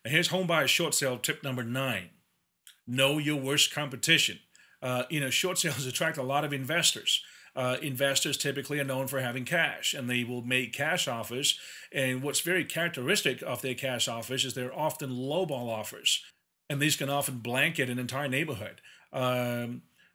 Now, here's Homebuyer short sale tip number 9. Know your worst competition. Short sales attract a lot of investors. Investors typically are known for having cash, and they will make cash offers. And what's very characteristic of their cash offers is they're often lowball offers, and these can often blanket an entire neighborhood,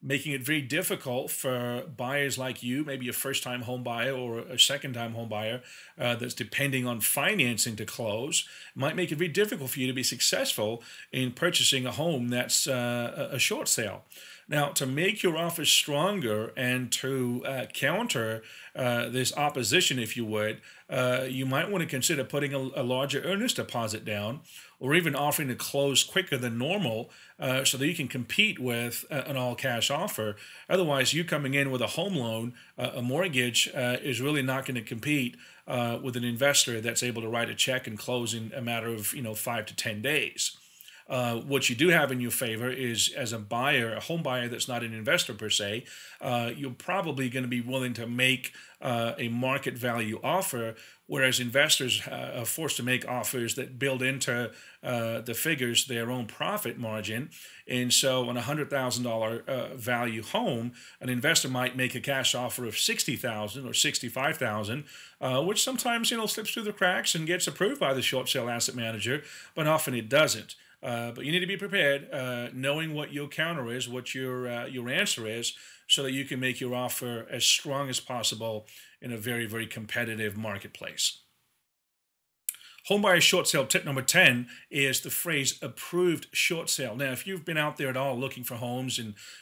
making it very difficult for buyers like you, maybe a first-time home buyer or a second-time home buyer that's depending on financing to close. It might make it very difficult for you to be successful in purchasing a home that's a short sale. Now, to make your offer stronger and to counter this opposition, if you would, you might want to consider putting a larger earnest deposit down, or even offering to close quicker than normal, so that you can compete with an all cash offer. Otherwise, you coming in with a home loan, a mortgage, is really not going to compete with an investor that's able to write a check and close in a matter of 5 to 10 days. What you do have in your favor is, as a buyer, a home buyer that's not an investor per se, you're probably going to be willing to make a market value offer, whereas investors are forced to make offers that build into the figures their own profit margin. And so, on a $100,000 value home, an investor might make a cash offer of 60,000 or 65,000, which sometimes slips through the cracks and gets approved by the short sale asset manager, but often it doesn't. But you need to be prepared, knowing what your counter is, what your answer is, so that you can make your offer as strong as possible in a very, very competitive marketplace. Homebuyer short sale tip number 10 is the phrase approved short sale. Now, if you've been out there at all looking for homes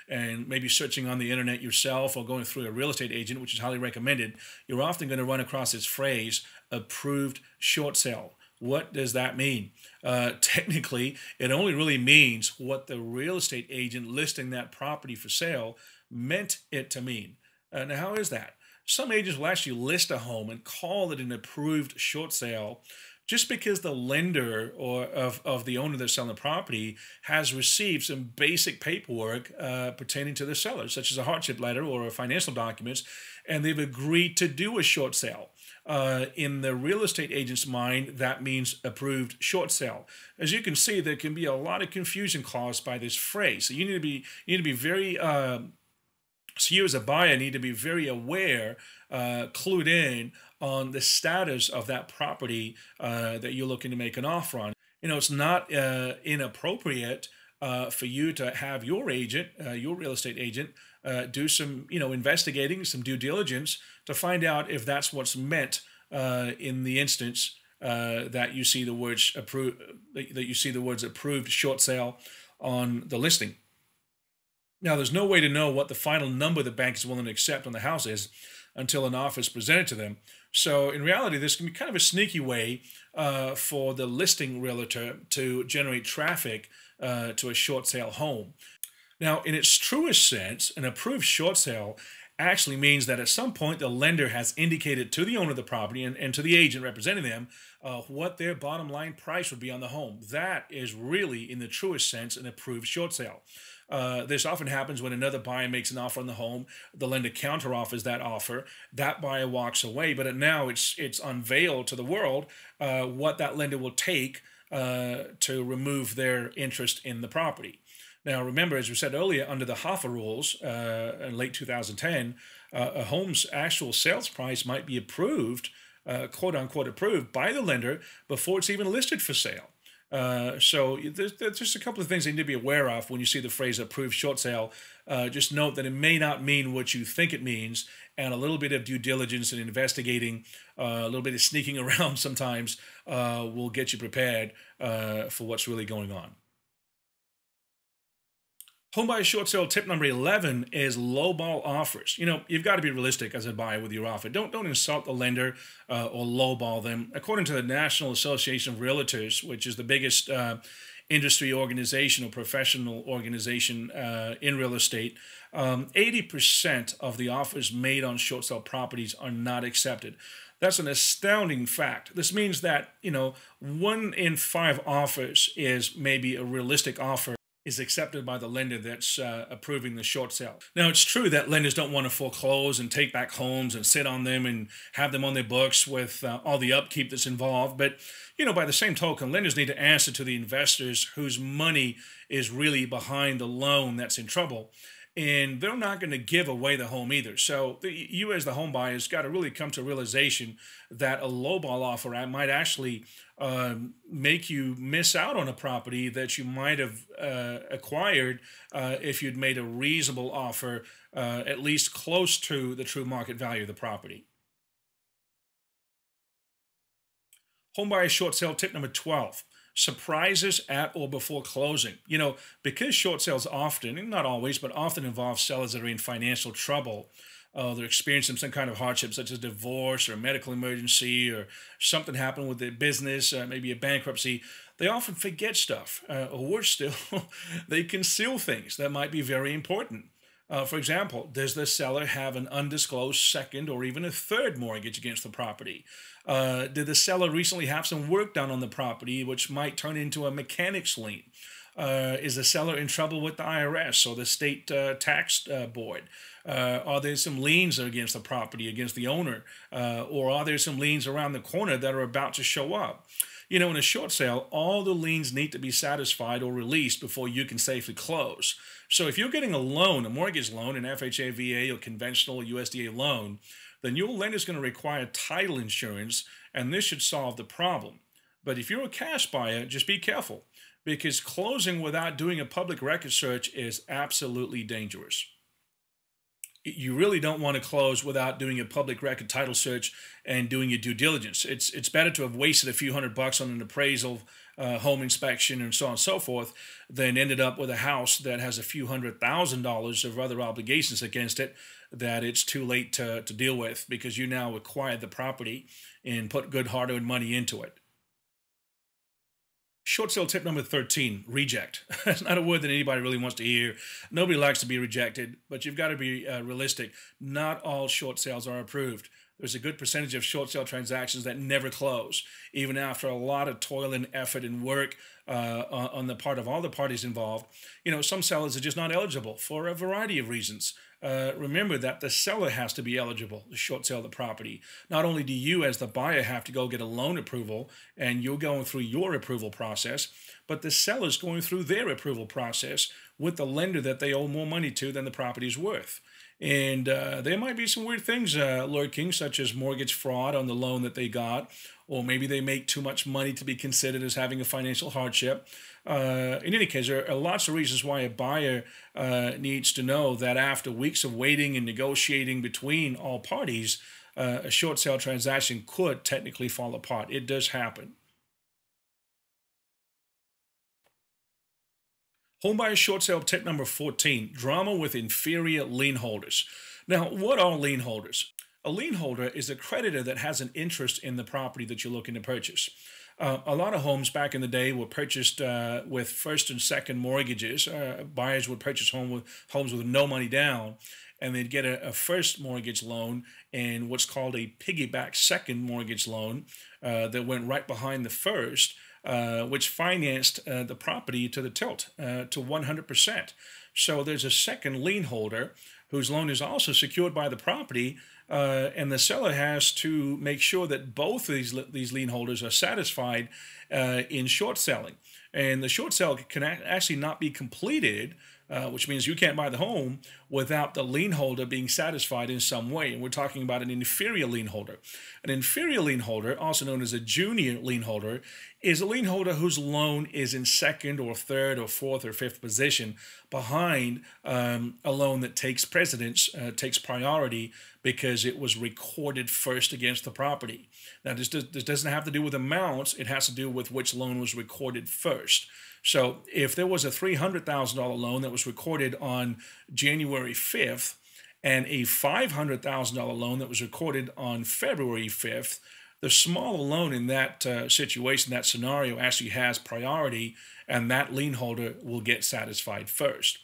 and maybe searching on the internet yourself or going through a real estate agent, which is highly recommended, you're often going to run across this phrase, approved short sale. What does that mean? Technically, it only really means what the real estate agent listing that property for sale meant it to mean. Now, how is that? Some agents will actually list a home and call it an approved short sale just because the lender or of the owner that's selling the property has received some basic paperwork pertaining to the seller, such as a hardship letter or financial documents, and they've agreed to do a short sale. In the real estate agent's mind, that means approved short sale. As you can see, there can be a lot of confusion caused by this phrase. So you need to be very so you as a buyer need to be very aware, clued in on the status of that property that you're looking to make an offer on. It's not inappropriate for you to have your agent, your real estate agent, do some, investigating, some due diligence to find out if that's what's meant in the instance that you see the words approved short sale on the listing. Now, there's no way to know what the final number the bank is willing to accept on the house is until an offer is presented to them. So in reality, this can be kind of a sneaky way for the listing realtor to generate traffic to a short sale home. Now, in its truest sense, an approved short sale actually means that at some point the lender has indicated to the owner of the property and to the agent representing them what their bottom line price would be on the home. That is really, in the truest sense, an approved short sale. This often happens when another buyer makes an offer on the home, the lender counteroffers that offer, that buyer walks away, but now it's unveiled to the world what that lender will take to remove their interest in the property. Now, remember, as we said earlier, under the Hoffa rules in late 2010, a home's actual sales price might be approved, quote unquote approved, by the lender before it's even listed for sale. So there's just a couple of things you need to be aware of when you see the phrase approved short sale. Just note that it may not mean what you think it means, and a little bit of due diligence and investigating, a little bit of sneaking around sometimes will get you prepared for what's really going on. Homebuyer short sale tip number 11 is lowball offers. You've got to be realistic as a buyer with your offer. Don't insult the lender or lowball them. According to the National Association of Realtors, which is the biggest industry organization or professional organization in real estate, 80% of the offers made on short sale properties are not accepted. That's an astounding fact. This means that, 1 in 5 offers is maybe a realistic offer is accepted by the lender that's approving the short sale. Now, it's true that lenders don't want to foreclose and take back homes and sit on them and have them on their books with all the upkeep that's involved. But, by the same token, lenders need to answer to the investors whose money is really behind the loan that's in trouble. And they're not going to give away the home either. So you, as the home buyers, got to really come to a realization that a lowball offer might actually make you miss out on a property that you might have acquired if you'd made a reasonable offer, at least close to the true market value of the property. Homebuyer short sale tip number 12: surprises at or before closing. Because short sales often, and not always, but often involve sellers that are in financial trouble. They're experiencing some kind of hardship, such as divorce or medical emergency, or something happened with their business, maybe a bankruptcy. They often forget stuff, or worse still, they conceal things that might be very important. For example, does the seller have an undisclosed second or even a third mortgage against the property? Did the seller recently have some work done on the property, which might turn into a mechanic's lien? Is the seller in trouble with the IRS or the state tax board? Are there some liens against the property, against the owner? Or are there some liens around the corner that are about to show up? In a short sale, all the liens need to be satisfied or released before you can safely close. So if you're getting a loan, a mortgage loan, an FHA, VA, or conventional USDA loan, then your lender is going to require title insurance, and this should solve the problem. But if you're a cash buyer, just be careful, because closing without doing a public record search is absolutely dangerous. You really don't want to close without doing a public record title search and doing your due diligence. It's better to have wasted a few $100 on an appraisal, home inspection, and so on and so forth, than ended up with a house that has a few $100,000 of other obligations against it that it's too late to deal with, because you now acquired the property and put good hard-earned money into it. Short sale tip number 13: reject. It's not a word that anybody really wants to hear. Nobody likes to be rejected, but you've got to be realistic. Not all short sales are approved. There's a good percentage of short sale transactions that never close, even after a lot of toil and effort and work on the part of all the parties involved. Some sellers are just not eligible for a variety of reasons. Remember that the seller has to be eligible to short sell the property. Not only do you, as the buyer, have to go get a loan approval, and you're going through your approval process, but the seller's going through their approval process with the lender that they owe more money to than the property's worth. And there might be some weird things lurking, such as mortgage fraud on the loan that they got, or maybe they make too much money to be considered as having a financial hardship. In any case, there are lots of reasons why a buyer needs to know that after weeks of waiting and negotiating between all parties, a short sale transaction could technically fall apart. It does happen. Homebuyer short sale tip number 14: drama with inferior lien holders. Now, what are lien holders? A lien holder is a creditor that has an interest in the property that you're looking to purchase. A lot of homes back in the day were purchased with first and second mortgages. Buyers would purchase homes with no money down, and they'd get a first mortgage loan and what's called a piggyback second mortgage loan that went right behind the first, which financed the property to the tilt, to 100%. So there's a second lien holder whose loan is also secured by the property, and the seller has to make sure that both of these lien holders are satisfied in short selling. And the short sale can actually not be completed, which means you can't buy the home without the lien holder being satisfied in some way. And we're talking about an inferior lien holder. An inferior lien holder, also known as a junior lien holder, is a lien holder whose loan is in second or third or fourth or fifth position behind a loan that takes precedence, takes priority, because it was recorded first against the property. Now, this doesn't have to do with amounts. It has to do with which loan was recorded first. So if there was a $300,000 loan that was recorded on January 5th and a $500,000 loan that was recorded on February 5th, the smaller loan in that situation, that scenario, actually has priority, and that lien holder will get satisfied first.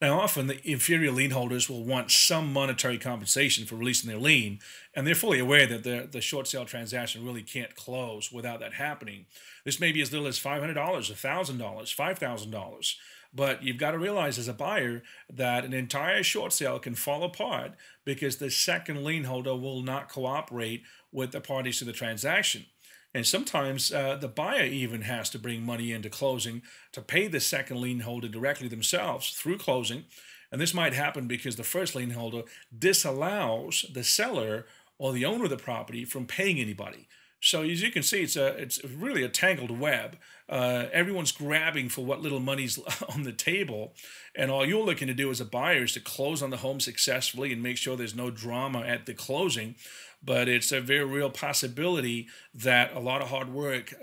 Now, often the inferior lien holders will want some monetary compensation for releasing their lien, and they're fully aware that the short sale transaction really can't close without that happening. This may be as little as $500, $1,000, $5,000. But you've got to realize as a buyer that an entire short sale can fall apart because the second lien holder will not cooperate with the parties to the transaction. And sometimes the buyer even has to bring money into closing to pay the second lien holder directly themselves through closing. And this might happen because the first lien holder disallows the seller or the owner of the property from paying anybody. So as you can see, it's really a tangled web. Everyone's grabbing for what little money's on the table, and all you're looking to do as a buyer is to close on the home successfully and make sure there's no drama at the closing. But it's a very real possibility that a lot of hard work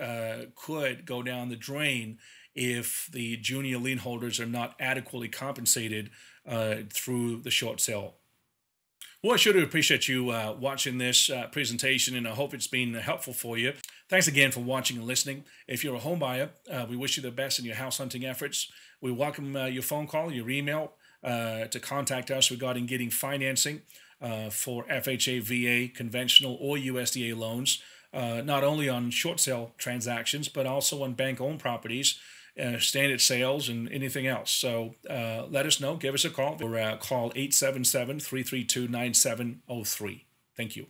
could go down the drain if the junior lien holders are not adequately compensated through the short sale. Well, I sure do appreciate you watching this presentation, and I hope it's been helpful for you. Thanks again for watching and listening. If you're a home buyer, we wish you the best in your house hunting efforts. We welcome your phone call, your email to contact us regarding getting financing for FHA, VA, conventional, or USDA loans, not only on short sale transactions, but also on bank-owned properties, standard sales, and anything else. So let us know. Give us a call. Or call 877-332-9703. Thank you.